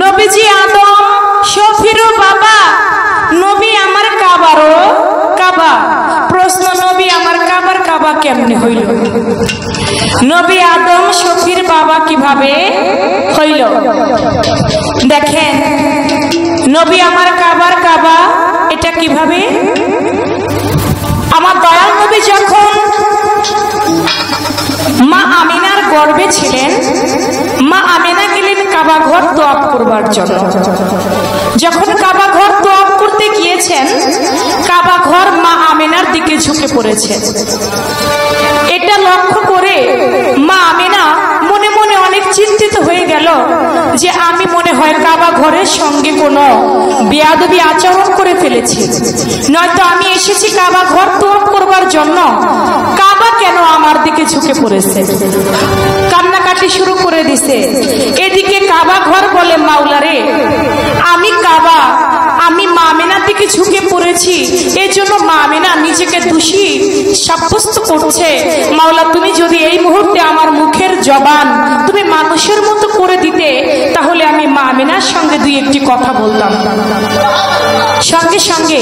নবীজি আদম শফিরও বাবা, নবী আমার কাবারও কাবা। প্রশ্ন, নবী আমার কাবার কাবা কেমনে হইল? নবী আদম শফির বাবা কিভাবে হইল? দেখেন, নবী আমার কাবার কাবা এটা কিভাবে? আমার দয়াল নবী যখন মা আমিনার গর্ভে ছিলেন, মা আমিনা গেলেন কাবা ঘর তোয়াব করবার জন্য। যখন কাবা ঘর তোয়াব করতে গিয়েছেন, কাবা ঘর মা আমিনার দিকে ঝুঁকে পড়েছে। এটা লক্ষ্য করে মা আমিনা মনে মনে অনেক চিন্তিত হয়ে গেল যে আমি মনে হয় কাবা ঘরের সঙ্গে কোনো বেয়াদবি আচরণ করে ফেলেছি, নয়তো আমি এসেছি কাবা ঘর তোয়াব করবার জন্য, কাবা কেন আমার দিকে ঝুঁকে পড়েছে? কান্নাকাটি শুরু করে দিছে। এদিকে কাবা ঘর বলে, মাওলারে আমি কাবা, আমি মা আমিনার দিকে ঝুঁকে পড়েছি, এই জন্য মা আমিনা নিজেকে দোষী সাব্যস্ত করছে। মাওলা, তুমি যদি এই মুহূর্তে আমার মুখের জবান তুমি মানুষের মতো করে দিতে, তাহলে আমি মা আমিনার সঙ্গে দুই একটি কথা বলতাম। সঙ্গে সঙ্গে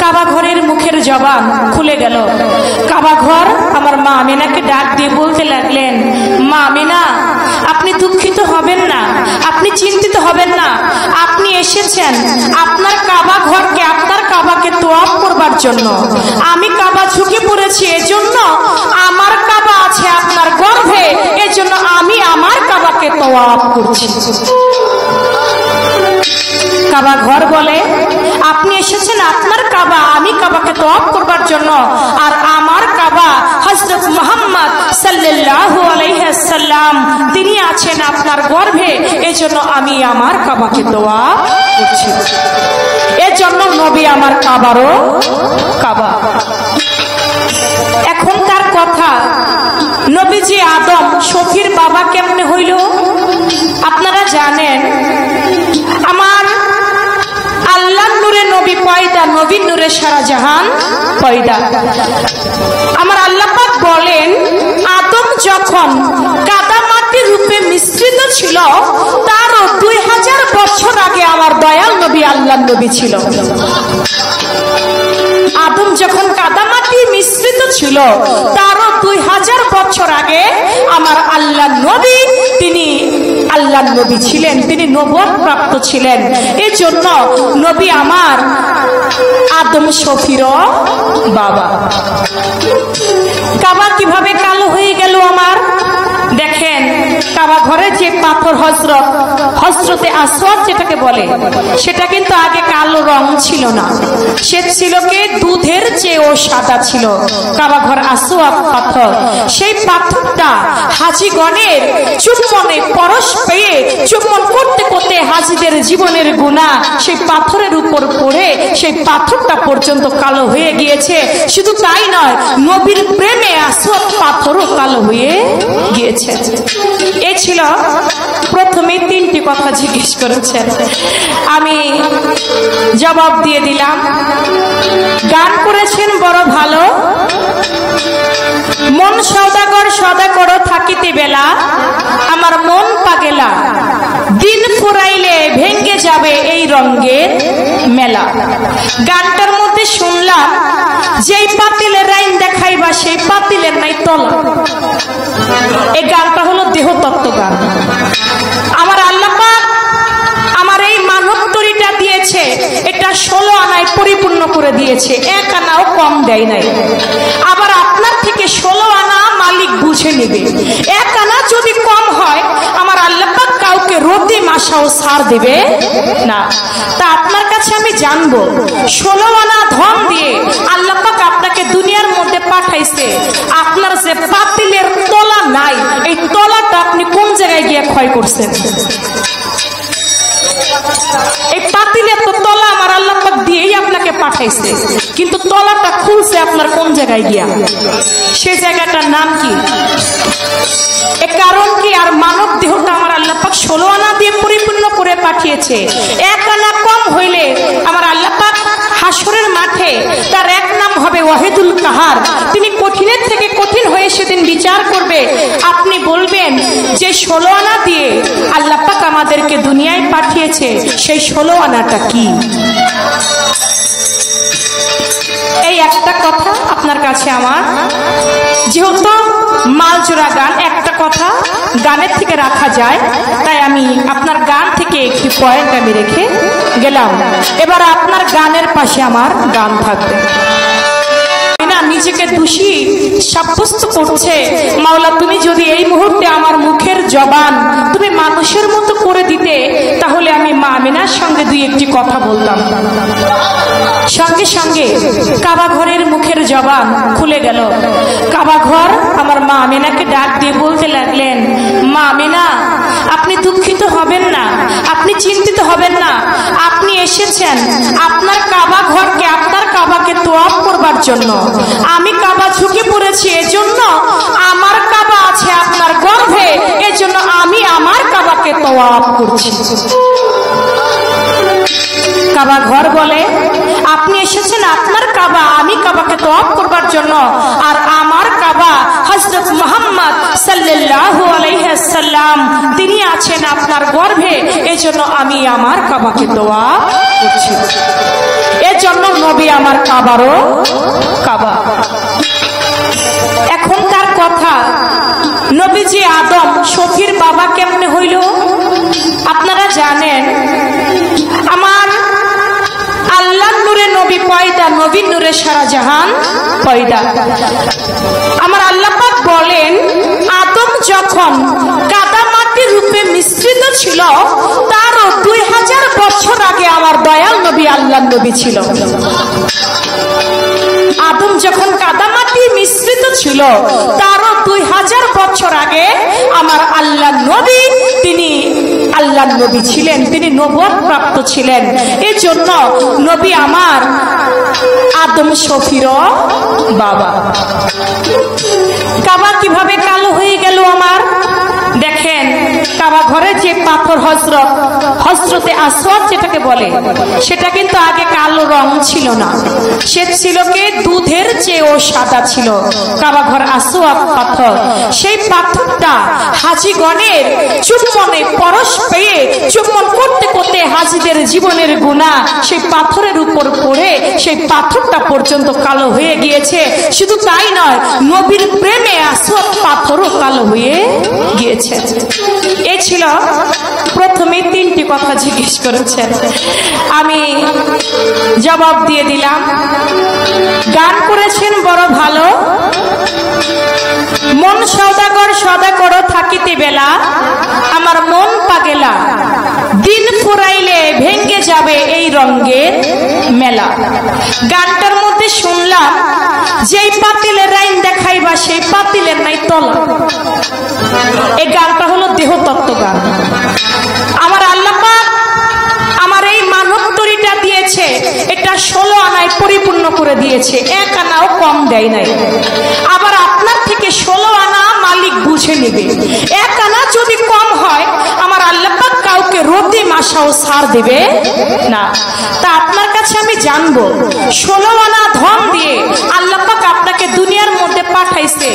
কাবা ঘরের মুখের জবান খুলে গেল। কাবা ঘর আমার মা আমিনাকে ডাক দিয়ে বলতে লাগলেন, মা আমিনা, আপনি দুঃখিত হবেন না, আপনি চিন্তিত হবেন না, আপনি এসেছেন আপনার কাবা ঘরকে, আপনার কাবাকে তোয়াব করবার জন্য। আমি কাবা ঝুঁকে পড়েছি, এজন্য আমার কাবা আছে আপনার গর্ভে, এজন্য আমি আমার কাবাকে তোয়াব করছি। কাবা ঘর বলে, আপনি এসেছেন আপনার কাবা, আমি কাবাকে তোয়াব করবার জন্য, আর আমার কাবা হযরত মুহাম্মদ সাল্লাল্লাহু আলাইহি ওয়াসাল্লাম তিনি আছেন আপনার গর্ভে, এজন্য আমি আমার কাবাকে তোয়াব করছি। এজন্য নবী আমার কাবারও কাবা। এখনকার কথা, নবীজি আদম শফির বাবা কেমনে হইল? আপনারা জানেন, আমার আল্লাহর নূরে নবী পয়দা, নবীর নূরে সারা জাহান পয়দা। আমার আল্লাহ পাক বলেন, আদম যখন কাদা মাটির রূপে মিশ্রিত ছিল, তারও 2000 বছর আগে আমার দয়াল নবী আল্লাহর নবী ছিল। আদম যখন কাদামাটি মিশ্রিত ছিল, তারও 2000 বছর আগে আমার আল্লাহর নবী তিনি আল্লাহর নবী ছিলেন, তিনি নবুয়ত প্রাপ্ত ছিলেন। এই জন্য নবী আমার আদম শফির বাবা। কাবা কিভাবে কালো হয়ে গেল আমার? দেখেন, কাবা ঘরে যে পাথর হযরতে আসওয়াদ যেটাকে বলে, সেটা কিন্তু আগে কালো রং ছিল না, সে ছিল কি দুধের চেয়েও সাদা ছিল। কাবা ঘর আসওয়াদ পাথর, সেই পাথরটা হাজীগণের চুম্বনে পরশ পেয়ে চুম্বন করতে করতে হাজীদের জীবনের গুনাহ সেই পাথরের উপর পড়ে সেই পাথরটা পর্যন্ত কালো হয়ে গিয়েছে। শুধু তাই নয়, নবীর প্রেমে আসওয়াদ পাথরও কালো হয়ে গিয়েছে। এই ছিল প্রথমে 3টি কথা জিজ্ঞেস করেছেন, আমি জবাব দিয়ে দিলাম। গান করেছেন বড় ভালো, মন সওদাগর সদা করো থাকিতে বেলা, আমার মন পাগেলা দিন ফুরাইলে ভেঙ্গে যাবে এই রঙের মেলা। গানটার মধ্যে শুনলাম, যেই পাতিলের রাইন দেখাইবা সেই পাতিলের নাই তলা। এই গানটা হলো দেহতত্ত্ব গান। আমার আল্লাহ পাক আমার এই মানব তরিটা দিয়েছে, এটা 16 আনায় পরিপূর্ণ করে দিয়েছে, 1 আনাও কম দেয় নাই। আবার আপনার থেকে 16 আনা মালিক বুঝে নেবে। 1 আনা যদি কম হয়, আমার আল্লাহ পাক কাউকে রতি মাসাও ছাড় দেবে না। তা আপনার কাছে আমি জানবো, 16 আনা ধন দিয়ে আল্লাহ পাক আপনাকে দুনিয়ার মধ্যে পাঠাইছে, আপনার যে পাতিলের তলা নাই, এই তলাটা আপনি কোন জায়গায় গিয়ে ক্ষয় করছেন? এই পাতিলের তো তলা আমার আল্লাহ পাক দিয়েই আপনাকে পাঠাইছে, কিন্তু তলাটা খুলছে আপনার কোন জায়গায় গিয়া? সে জায়গাটার নাম কি? এ কারণ কি? আর মানব দেহটা আমার আল্লাহ পাক 16 আনা দিয়ে পরিপূর্ণ করে পাঠিয়েছে। 1 আনা কম হইলে আমার আল্লাহ পাক হাসরের মাঠে তার এক নাম হবে ওয়াহিদুল কাহার। তিনি কঠিনের থেকে কঠিন হয়ে হয়ে সেদিন বিচার করবে, আপনি বলবেন যে 16 আনা দিয়ে আল্লাহ পাক আমাদেরকে দুনিয়ায় পাঠিয়েছে, সেই 16 আনাটা কি? এই একটা কথা আপনার কাছে আমার, যেহেতু মালজোড়া গান, একটা কথা গানের থেকে রাখা যায়, তাই আমি আপনার গান থেকে একটি পয়েন্ট আমি রেখে গেলাম। এবার আপনার গানের পাশে আমার গান থাকবে। নিজেকে দোষী সাব্যস্ত করছে, মাওলা তুমি যদি এই মুহূর্তে আমার মুখের জবান তুমি মানুষের মতো করে দিতে, তাহলে আমি মা আমিনার সঙ্গে দুই একটি কথা বলতাম। সঙ্গে সঙ্গে কাবা ঘরের মুখের জবান খুলে গেল। কাবা ঘর আমার মা আমিনাকে ডাক দিয়ে বলতে লাগলেন, মা আমিনা, আপনি দুঃখিত হবেন না, আপনি চিন্তিত হবেন না, আপনি এসেছেন আপনার কাবা ঘরকে, আপনার কাবাকে তোয়াফ করবার জন্য। আমি কাবা ঝুঁকে পড়েছি, এজন্য আমার কাবা আছে আপনার গর্ভে, এজন্য আমি আমার কাবাকে তোয়াফ করছি। কাবা ঘর বলে, আপনি এসেছেন আপনার কাবা, আমি কাবাকে তোয়াফ করবার জন্য, আর আমার কাবা হযরত মুহাম্মদ সাল্লাল্লাহু আলাইহি ওয়াসাল্লাম তিনি আছেন আপনার গর্ভে, এজন্য আমি আমার কাবাকে তোয়াফ করছি। এজন্য নবী আমার কাবারও কাবা। এখনকার কথা, নবীজি আদম শফির বাবা কেমনে হইল আপনারা জানেন? আমার আল্লাহ নূরে নবী পয়দা, নবী নূরে সারা জাহান পয়দা। আমার আল্লাহ পাক বলেন, আদম যখন কাদা মাটির রূপে মিশ্রিত ছিল, তারও 2000 বছর আগে আমার দয়াল নবী আল্লাহ নবী ছিল। আদম যখন কাদামাটি মিশ্রিত ছিল, তারও 2000 বছর আগে আমার আল্লাহ নবী তিনি আল্লাহ নবী ছিলেন, তিনি নবুয়ত প্রাপ্ত ছিলেন। এই জন্য নবী আমার আদম শফির বাবা। কাবা কিভাবে কালো হয়ে গেল আমার? দেখেন, কাবা ঘরে যে পাথর হযরতে আসওয়াদ যেটাকে বলে, সেটা কিন্তু আগে কালো রং ছিল না, সে ছিল কি দুধের চেয়েও সাদা ছিল। কাবা ঘর আসওয়াদ পাথর, সেই পাথরটা হাজীগণের চুম্বনে পরশ পেয়ে চুম্বন করতে করতে হাজীদের জীবনের গুনাহ সেই পাথরের উপর পড়ে সেই পাথরটা পর্যন্ত কালো হয়ে গিয়েছে। শুধু তাই নয়, নবীর প্রেমে আসওয়াদ পাথরও কালো হয়ে গিয়েছে। এই ছিল প্রথমে 3টি কথা জিজ্ঞেস করেছেন, আমি জবাব দিয়ে দিলাম। গান করেছেন বড় ভালো, মন সওদাগর সদা করো থাকিতে বেলা, আমার মন পাগেলা দিন ফুরাইলে ভেঙ্গে যাবে এই রঙের মেলা। গানটার মধ্যে শুনলাম, যেই পাতিলের রাইন দেখাইবা সেই পাতিলের নাই তলা। এই গানটা হলো দেহতত্ত্ব গান। আমার আল্লাহ পাক আমার এই মানব তরিটা দিয়েছে, এটা 16 আনায় পরিপূর্ণ করে দিয়েছে, 1 আনাও কম দেয় নাই। আবার আপনার থেকে 16 আনা মালিক বুঝে নেবে। 1 আনা যদি কম হয়, আমার আল্লাহ পাক কাউকে রতি মাসাও ছাড় দেবে না। তা আপনার কাছে আমি জানবো, 16 আনা ধন দিয়ে আল্লাহ পাক আপনাকে দুনিয়ার মধ্যে পাঠাইছে,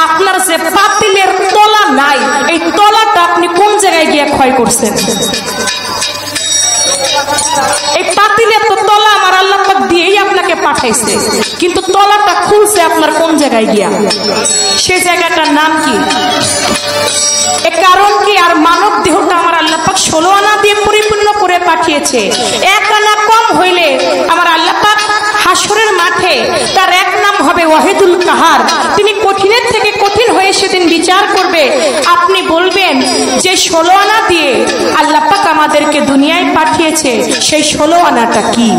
আপনার যে পাতিলের তলা নাই, এই তলাটা আপনি কোন জায়গায় গিয়ে ক্ষয় করছেন? এই পাতিলের তো তলা আমার আল্লাহ পাক দিয়েই আপনাকে পাঠাইছে, কিন্তু তলাটা খুলছে আপনার কোন জায়গায় গিয়া? সেই জায়গাটার নাম কি? এ কারণ কি? আর মানব দেহটা আমার আল্লাহ পাক 16 আনা দিয়ে পরিপূর্ণ করে পাঠিয়েছে। 1 আনা কম হইলে আমার আল্লাহ পাক হাসরের মাঠে তার 1 নাম হবে ওয়াহিদুল কাহার। তিনি কঠিনের থেকে কঠিন হয়ে সেদিন বিচার করবে। আপনি বলবেন যে 16 আনা দিয়ে আল্লাহ পাক আমাদেরকে দুনিয়ায় পাঠিয়েছে, সেই 16 আনাটা কি?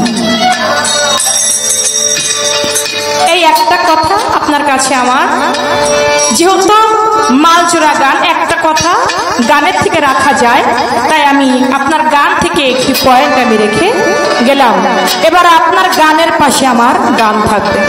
এই একটা কথা আপনার কাছে আমার, যেহেতু মালজোড়া গান, একটা কথা গানের থেকে রাখা যায়, তাই আমি আপনার গান থেকে একটি পয়েন্ট আমি রেখে গেলাম। এবার আপনার গানের পাশে আমার গান থাকবে।